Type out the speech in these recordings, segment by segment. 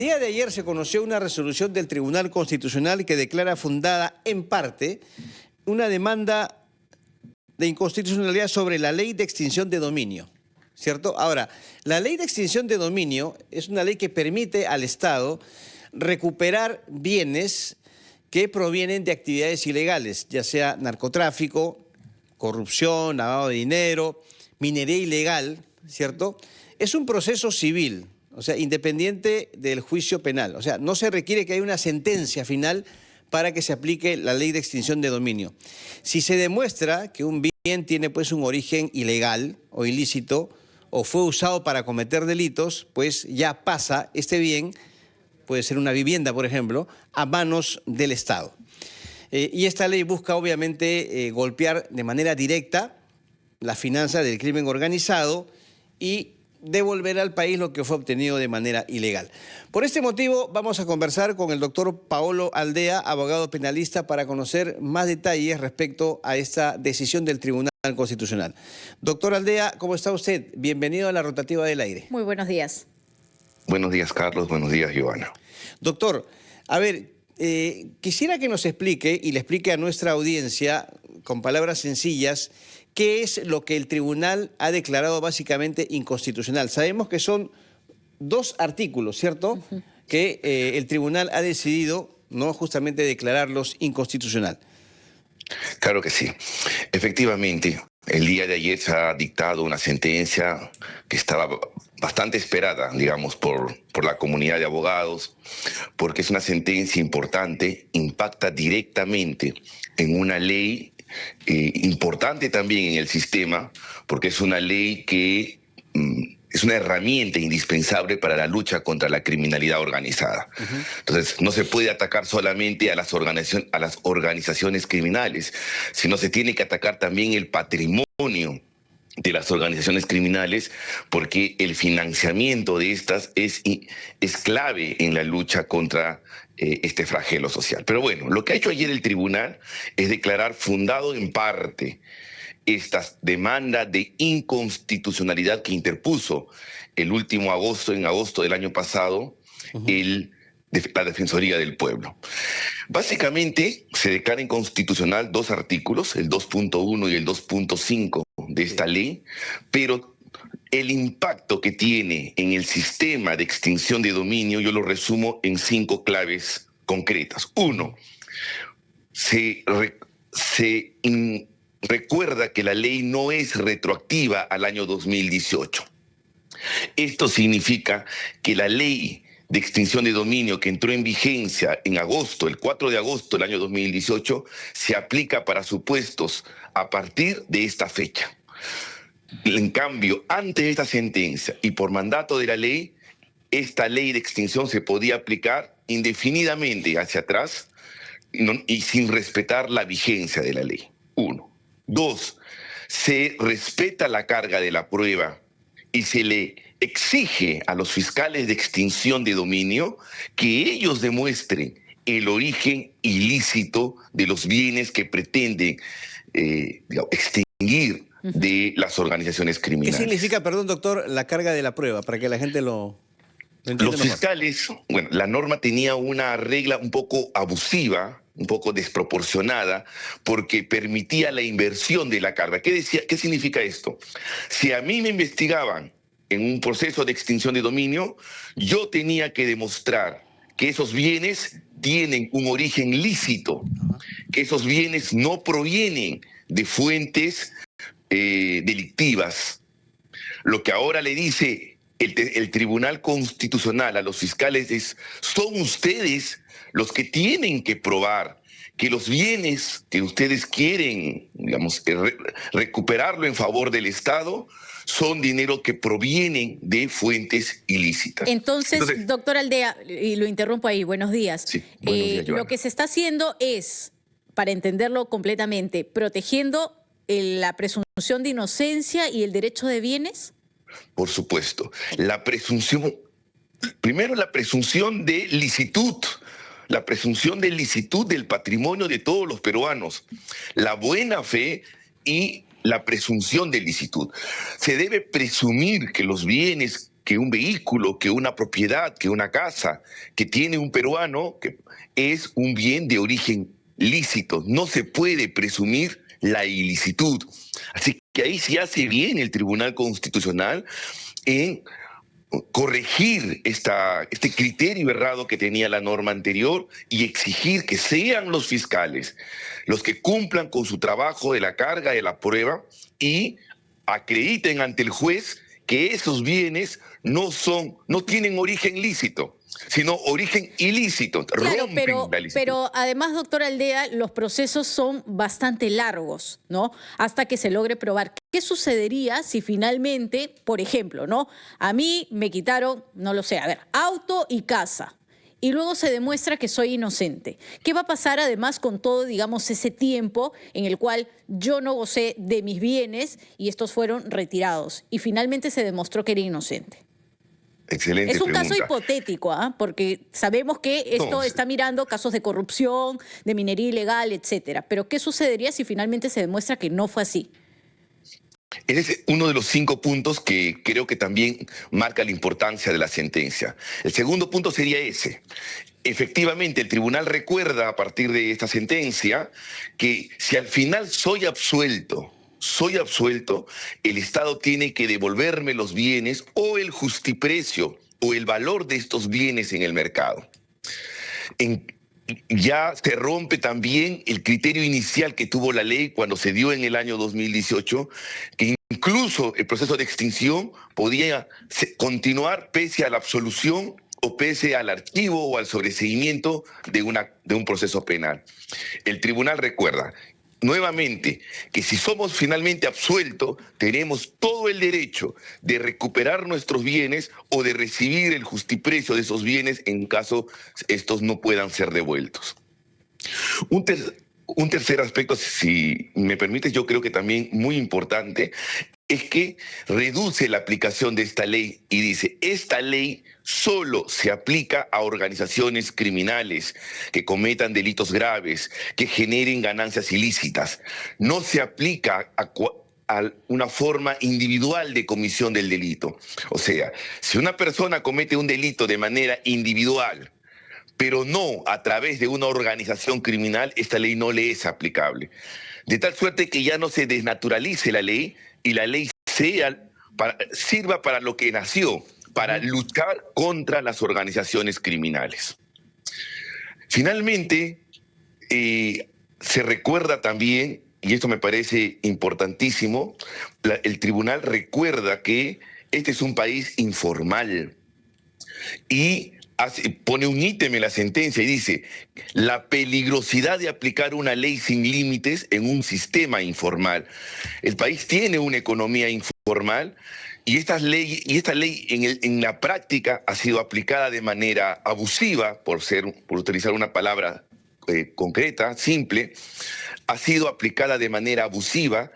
El día de ayer se conoció una resolución del Tribunal Constitucional que declara fundada, en parte, una demanda de inconstitucionalidad sobre la ley de extinción de dominio, ¿cierto? Ahora, la ley de extinción de dominio es una ley que permite al Estado recuperar bienes que provienen de actividades ilegales, ya sea narcotráfico, corrupción, lavado de dinero, minería ilegal, ¿cierto? Es un proceso civil, o sea, independiente del juicio penal. O sea, no se requiere que haya una sentencia final para que se aplique la ley de extinción de dominio. Si se demuestra que un bien tiene pues un origen ilegal o ilícito o fue usado para cometer delitos, pues ya pasa este bien, puede ser una vivienda, por ejemplo, a manos del Estado. Y esta ley busca obviamente golpear de manera directa la finanza del crimen organizado y devolver al país lo que fue obtenido de manera ilegal. Por este motivo vamos a conversar con el doctor Paolo Aldea, abogado penalista, para conocer más detalles respecto a esta decisión del Tribunal Constitucional. Doctor Aldea, ¿cómo está usted? Bienvenido a la Rotativa del Aire. Muy buenos días. Buenos días, Carlos. Buenos días, Giovanna. Doctor, a ver, quisiera que nos explique y le explique a nuestra audiencia, con palabras sencillas, ¿qué es lo que el tribunal ha declarado básicamente inconstitucional? Sabemos que son dos artículos, ¿cierto? Que el tribunal ha decidido, ¿no?, justamente declararlos inconstitucional. Claro que sí. Efectivamente, el día de ayer se ha dictado una sentencia que estaba bastante esperada, digamos, por la comunidad de abogados, porque es una sentencia importante, impacta directamente en una ley importante también en el sistema, porque es una ley que es una herramienta indispensable para la lucha contra la criminalidad organizada. Entonces, no se puede atacar solamente a las organizaciones criminales, sino se tiene que atacar también el patrimonio de las organizaciones criminales, porque el financiamiento de estas es clave en la lucha contra este flagelo social. Pero bueno, lo que ha hecho ayer el tribunal es declarar fundado en parte esta demanda de inconstitucionalidad que interpuso el último agosto, en agosto del año pasado, la Defensoría del Pueblo. Básicamente se declara inconstitucional dos artículos, el 2.1 y el 2.5 de esta ley, pero el impacto que tiene en el sistema de extinción de dominio yo lo resumo en 5 claves concretas. 1, recuerda que la ley no es retroactiva al año 2018. Esto significa que la ley de extinción de dominio que entró en vigencia en agosto, el 4 de agosto del año 2018, se aplica para supuestos a partir de esta fecha. En cambio, antes de esta sentencia y por mandato de la ley, esta ley de extinción se podía aplicar indefinidamente hacia atrás y sin respetar la vigencia de la ley. 1. 2. Se respeta la carga de la prueba y se le exige a los fiscales de extinción de dominio que ellos demuestren el origen ilícito de los bienes que pretenden extinguir de las organizaciones criminales. ¿Qué significa, perdón, doctor, la carga de la prueba, para que la gente lo entienda Los mejor? fiscales, bueno, la norma tenía una regla un poco abusiva, un poco desproporcionada, porque permitía la inversión de la carga. ¿Qué significa esto? Si a mí me investigaban en un proceso de extinción de dominio, yo tenía que demostrar que esos bienes tienen un origen lícito, que esos bienes no provienen de fuentes delictivas. Lo que ahora le dice el Tribunal Constitucional a los fiscales es: son ustedes los que tienen que probar que los bienes que ustedes quieren, digamos, recuperarlo en favor del Estado, son dinero que provienen de fuentes ilícitas. Entonces, doctor Aldea, y lo interrumpo ahí, buenos días. Sí, buenos días, Joana. Lo que se está haciendo es, para entenderlo completamente, protegiendo la presunción de inocencia y el derecho de bienes. Por supuesto. La presunción, primero la presunción de licitud, la presunción de licitud del patrimonio de todos los peruanos, la buena fe y la presunción de licitud. Se debe presumir que los bienes que un vehículo, que una propiedad, que una casa que tiene un peruano, que es un bien de origen lícito. No se puede presumir la ilicitud. Así que ahí sí hace bien el Tribunal Constitucional en corregir este criterio errado que tenía la norma anterior y exigir que sean los fiscales los que cumplan con su trabajo de la carga de la prueba y acrediten ante el juez que esos bienes no tienen origen lícito, sino origen ilícito. Claro, rompen la licitud. pero además, doctor Aldea, los procesos son bastante largos, ¿no? Hasta que se logre probar. ¿Qué sucedería si finalmente, por ejemplo, ¿no? A mí me quitaron, no lo sé, a ver, auto y casa, y luego se demuestra que soy inocente? ¿Qué va a pasar además con todo, digamos, ese tiempo en el cual yo no gocé de mis bienes y estos fueron retirados y finalmente se demostró que era inocente? Excelente Es un pregunta. caso hipotético, porque sabemos que esto está mirando casos de corrupción, de minería ilegal, etcétera. Pero ¿qué sucedería si finalmente se demuestra que no fue así? Ese es uno de los 5 puntos que creo que también marca la importancia de la sentencia. El segundo punto sería ese. Efectivamente, el tribunal recuerda a partir de esta sentencia que si al final soy absuelto, el Estado tiene que devolverme los bienes o el justiprecio o el valor de estos bienes en el mercado. Ya se rompe también el criterio inicial que tuvo la ley cuando se dio en el año 2018, que incluso el proceso de extinción podía continuar pese a la absolución o pese al archivo o al sobreseimiento de un proceso penal. El tribunal recuerda nuevamente que si somos finalmente absueltos, tenemos todo el derecho de recuperar nuestros bienes o de recibir el justiprecio de esos bienes en caso estos no puedan ser devueltos. Un tercer aspecto, si me permites, yo creo que también muy importante, es que reduce la aplicación de esta ley y dice, esta ley solo se aplica a organizaciones criminales que cometan delitos graves, que generen ganancias ilícitas. No se aplica a una forma individual de comisión del delito. O sea, si una persona comete un delito de manera individual, pero no a través de una organización criminal, esta ley no le es aplicable. De tal suerte que ya no se desnaturalice la ley y la ley sirva para lo que nació, para luchar contra las organizaciones criminales. Finalmente, se recuerda también, y esto me parece importantísimo, el tribunal recuerda que este es un país informal y pone un ítem en la sentencia y dice la peligrosidad de aplicar una ley sin límites en un sistema informal. El país tiene una economía informal y esta ley en la práctica ha sido aplicada de manera abusiva, por utilizar una palabra concreta, simple, ha sido aplicada de manera abusiva.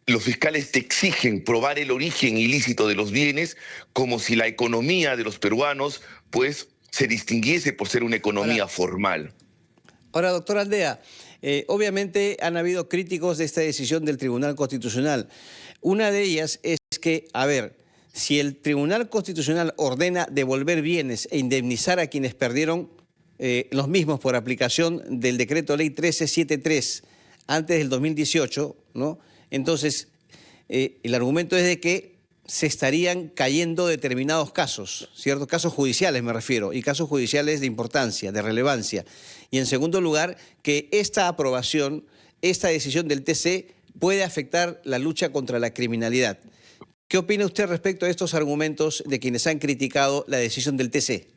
Los fiscales te exigen probar el origen ilícito de los bienes como si la economía de los peruanos, pues, se distinguiese por ser una economía formal. Ahora, doctor Aldea, obviamente han habido críticos de esta decisión del Tribunal Constitucional. Una de ellas es que, a ver, si el Tribunal Constitucional ordena devolver bienes e indemnizar a quienes perdieron los mismos por aplicación del Decreto Ley 1373 antes del 2018, ¿no? Entonces, el argumento es de que se estarían cayendo determinados casos, ¿cierto? Casos judiciales me refiero, y casos judiciales de importancia, de relevancia. Y en segundo lugar, que esta aprobación, esta decisión del TC puede afectar la lucha contra la criminalidad. ¿Qué opina usted respecto a estos argumentos de quienes han criticado la decisión del TC?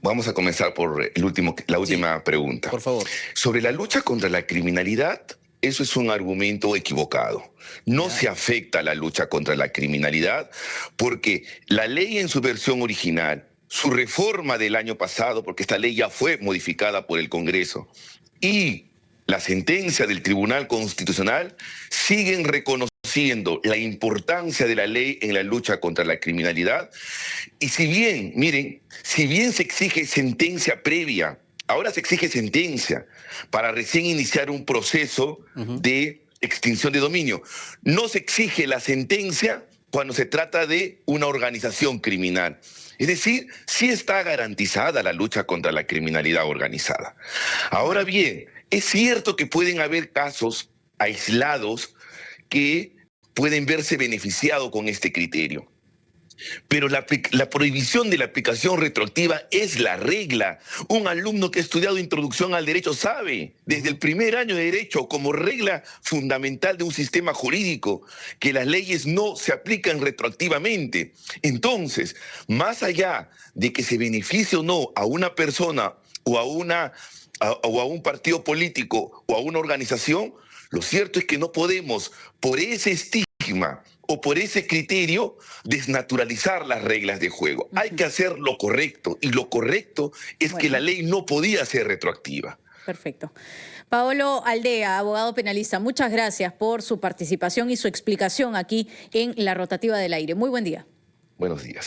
Vamos a comenzar por la última pregunta. Por favor. Sobre la lucha contra la criminalidad, eso es un argumento equivocado. No se afecta a la lucha contra la criminalidad porque la ley en su versión original, su reforma del año pasado, porque esta ley ya fue modificada por el Congreso, y la sentencia del Tribunal Constitucional siguen reconociendo la importancia de la ley en la lucha contra la criminalidad. Y si bien, miren, si bien se exige sentencia previa, ahora se exige sentencia para recién iniciar un proceso de extinción de dominio. No se exige la sentencia cuando se trata de una organización criminal. Es decir, sí está garantizada la lucha contra la criminalidad organizada. Ahora bien, es cierto que pueden haber casos aislados que pueden verse beneficiados con este criterio. Pero la prohibición de la aplicación retroactiva es la regla. Un alumno que ha estudiado introducción al derecho sabe, desde el primer año de derecho, como regla fundamental de un sistema jurídico, que las leyes no se aplican retroactivamente. Entonces, más allá de que se beneficie o no a una persona o a un partido político o a una organización, lo cierto es que no podemos, por ese estigma o por ese criterio, desnaturalizar las reglas de juego. Hay que hacer lo correcto, y lo correcto es que la ley no podía ser retroactiva. Perfecto. Paolo Aldea, abogado penalista, muchas gracias por su participación y su explicación aquí en La Rotativa del Aire. Muy buen día. Buenos días.